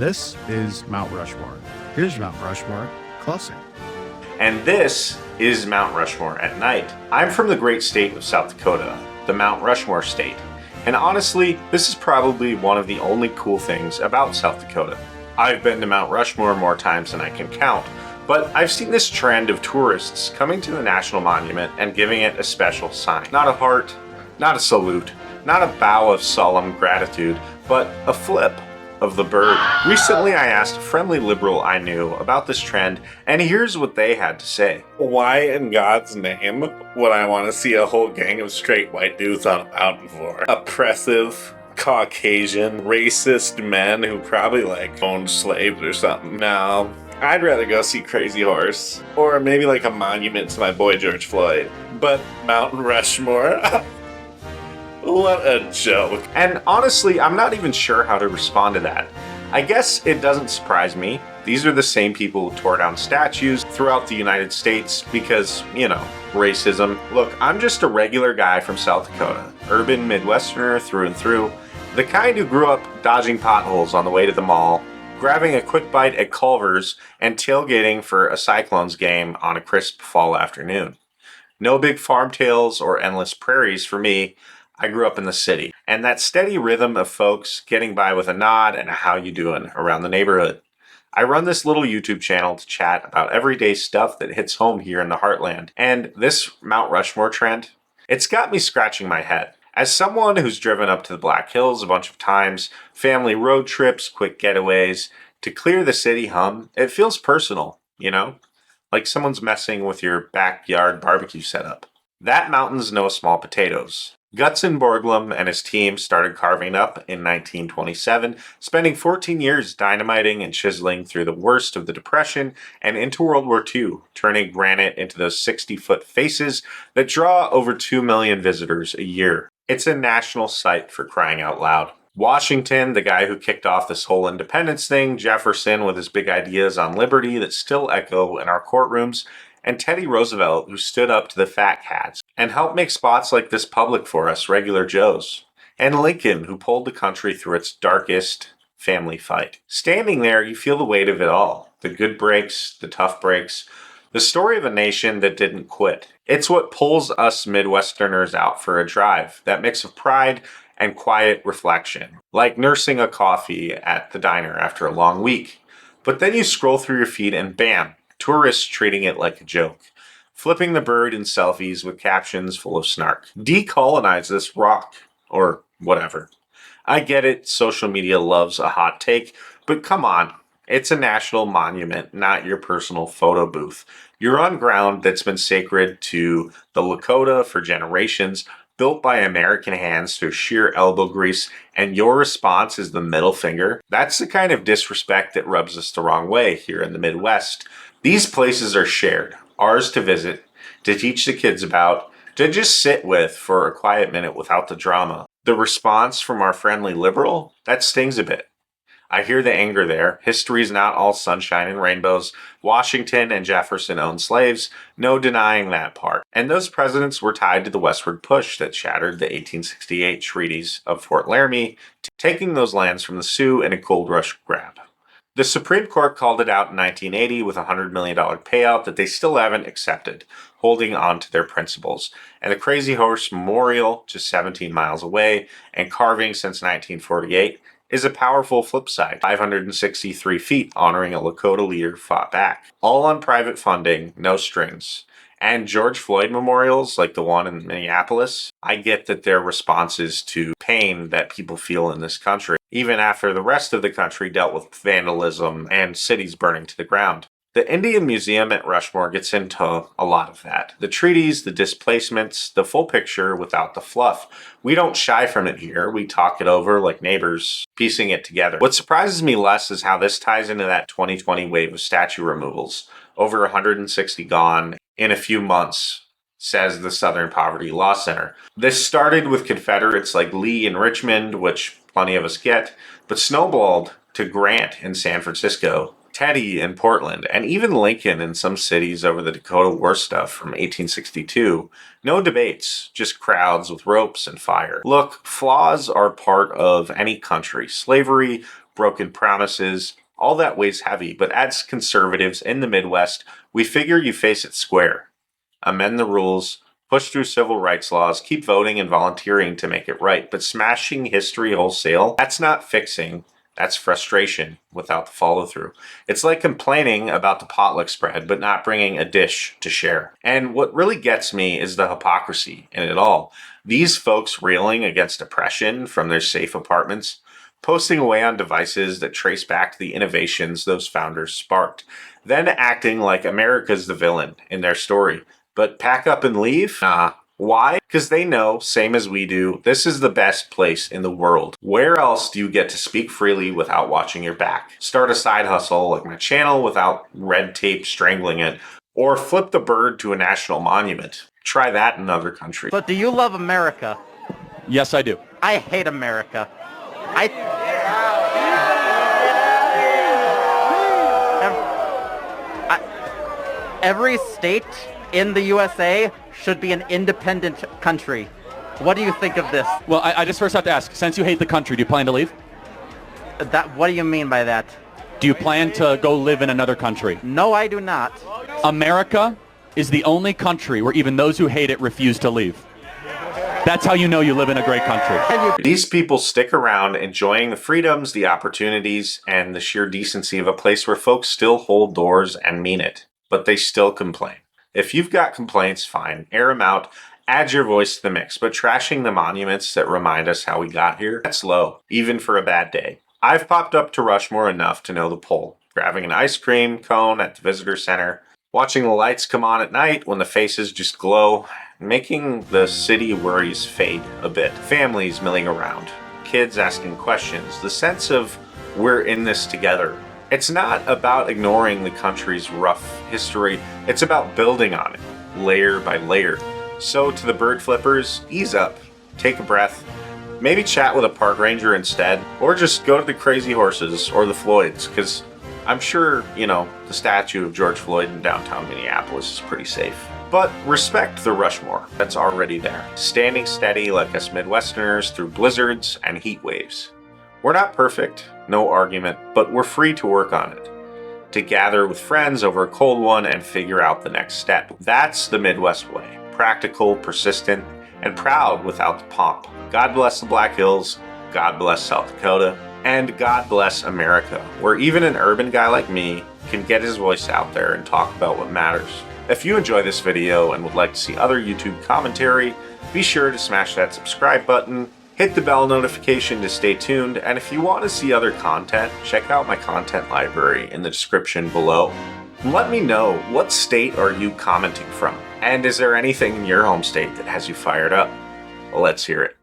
This is Mount Rushmore. Here's Mount Rushmore Closing. And this is Mount Rushmore at night. I'm from the great state of South Dakota, the Mount Rushmore state. And honestly, this is probably one of the only cool things about South Dakota. I've been to Mount Rushmore more times than I can count, but I've seen this trend of tourists coming to the National Monument and giving it a special sign. Not a heart, not a salute, not a bow of solemn gratitude, but a flip of the bird. Recently, I asked a friendly liberal I knew about this trend, and here's what they had to say. Why in God's name would I want to see a whole gang of straight white dudes on a mountain for? Oppressive, Caucasian, racist men who probably owned slaves or something. No, I'd rather go see Crazy Horse, or maybe a monument to my boy George Floyd. But Mount Rushmore? What a joke. And honestly, I'm not even sure how to respond to that. I guess it doesn't surprise me. These are the same people who tore down statues throughout the United States because, racism. Look, I'm just a regular guy from South Dakota, urban Midwesterner through and through, the kind who grew up dodging potholes on the way to the mall, grabbing a quick bite at Culver's, and tailgating for a Cyclones game on a crisp fall afternoon. No big farm tales or endless prairies for me. I grew up in the city, and that steady rhythm of folks getting by with a nod and a how you doing around the neighborhood. I run this little YouTube channel to chat about everyday stuff that hits home here in the heartland, and this Mount Rushmore trend, it's got me scratching my head. As someone who's driven up to the Black Hills a bunch of times, family road trips, quick getaways, to clear the city hum, it feels personal, like someone's messing with your backyard barbecue setup. That mountain's no small potatoes. Gutzon Borglum and his team started carving up in 1927, spending 14 years dynamiting and chiseling through the worst of the Depression and into World War II, turning granite into those 60-foot faces that draw over 2 million visitors a year. It's a national sight for crying out loud. Washington, the guy who kicked off this whole independence thing, Jefferson with his big ideas on liberty that still echo in our courtrooms, and Teddy Roosevelt, who stood up to the fat cats and helped make spots like this public for us regular Joes, and Lincoln, who pulled the country through its darkest family fight. Standing there, you feel the weight of it all. The good breaks, the tough breaks, the story of a nation that didn't quit. It's what pulls us Midwesterners out for a drive, that mix of pride and quiet reflection, like nursing a coffee at the diner after a long week. But then you scroll through your feed and bam, tourists treating it like a joke, flipping the bird in selfies with captions full of snark. Decolonize this rock, or whatever. I get it, social media loves a hot take, but come on, it's a national monument, not your personal photo booth. You're on ground that's been sacred to the Lakota for generations, built by American hands through sheer elbow grease, and your response is the middle finger. That's the kind of disrespect that rubs us the wrong way here in the Midwest. These places are shared, ours to visit, to teach the kids about, to just sit with for a quiet minute without the drama. The response from our friendly liberal, that stings a bit. I hear the anger there. History's not all sunshine and rainbows. Washington and Jefferson owned slaves. No denying that part. And those presidents were tied to the westward push that shattered the 1868 treaties of Fort Laramie, taking those lands from the Sioux in a gold rush grab. The Supreme Court called it out in 1980 with a $100 million payout that they still haven't accepted, holding on to their principles. And the Crazy Horse Memorial, just 17 miles away, and carving since 1948, is a powerful flip side. 563 feet honoring a Lakota leader fought back. All on private funding, no strings. And George Floyd memorials, like the one in Minneapolis, I get that they're responses to pain that people feel in this country, even after the rest of the country dealt with vandalism and cities burning to the ground. The Indian Museum at Rushmore gets into a lot of that. The treaties, the displacements, the full picture without the fluff. We don't shy from it here. We talk it over like neighbors, piecing it together. What surprises me less is how this ties into that 2020 wave of statue removals. Over 160 gone in a few months, says the Southern Poverty Law Center. This started with Confederates like Lee in Richmond, which plenty of us get, but snowballed to Grant in San Francisco, Teddy in Portland, and even Lincoln in some cities over the Dakota War stuff from 1862. No debates, just crowds with ropes and fire. Look, flaws are part of any country. Slavery broken promises, all that weighs heavy. But as conservatives in the Midwest, we figure you face it square. Amend the rules, push through civil rights laws, keep voting and volunteering to make it right. But smashing history wholesale, that's not fixing. That's frustration without the follow through. It's like complaining about the potluck spread, but not bringing a dish to share. And what really gets me is the hypocrisy in it all. These folks railing against oppression from their safe apartments, posting away on devices that trace back to the innovations those founders sparked, then acting like America's the villain in their story. But pack up and leave? Nah. Why? Because they know, same as we do, this is the best place in the world. Where else do you get to speak freely without watching your back? Start a side hustle like my channel without red tape strangling it, or flip the bird to a national monument. Try that in another country. But do you love America? Yes, I do. I hate America. Every state in the USA should be an independent country. What do you think of this? Well, I just first have to ask, since you hate the country, do you plan to leave? What do you mean by that? Do you plan to go live in another country? No, I do not. America is the only country where even those who hate it refuse to leave. That's how you know you live in a great country. These people stick around enjoying the freedoms, the opportunities, and the sheer decency of a place where folks still hold doors and mean it, but they still complain. If you've got complaints, fine, air them out, add your voice to the mix, but trashing the monuments that remind us how we got here, that's low, even for a bad day. I've popped up to Rushmore enough to know the pull, grabbing an ice cream cone at the visitor center, watching the lights come on at night when the faces just glow, making the city worries fade a bit. Families milling around, kids asking questions, the sense of we're in this together. It's not about ignoring the country's rough history, it's about building on it, layer by layer. So to the bird flippers, ease up, take a breath, maybe chat with a park ranger instead, or just go to the Crazy Horses or the Floyds, because I'm sure, the statue of George Floyd in downtown Minneapolis is pretty safe. But respect the Rushmore that's already there, standing steady like us Midwesterners through blizzards and heat waves. We're not perfect, no argument, but we're free to work on it. To gather with friends over a cold one and figure out the next step. That's the Midwest way. Practical, persistent, and proud without the pomp. God bless the Black Hills, God bless South Dakota, and God bless America, where even an urban guy like me can get his voice out there and talk about what matters. If you enjoy this video and would like to see other YouTube commentary, be sure to smash that subscribe button, hit the bell notification to stay tuned, and if you want to see other content, check out my content library in the description below. Let me know, what state are you commenting from? And is there anything in your home state that has you fired up? Let's hear it.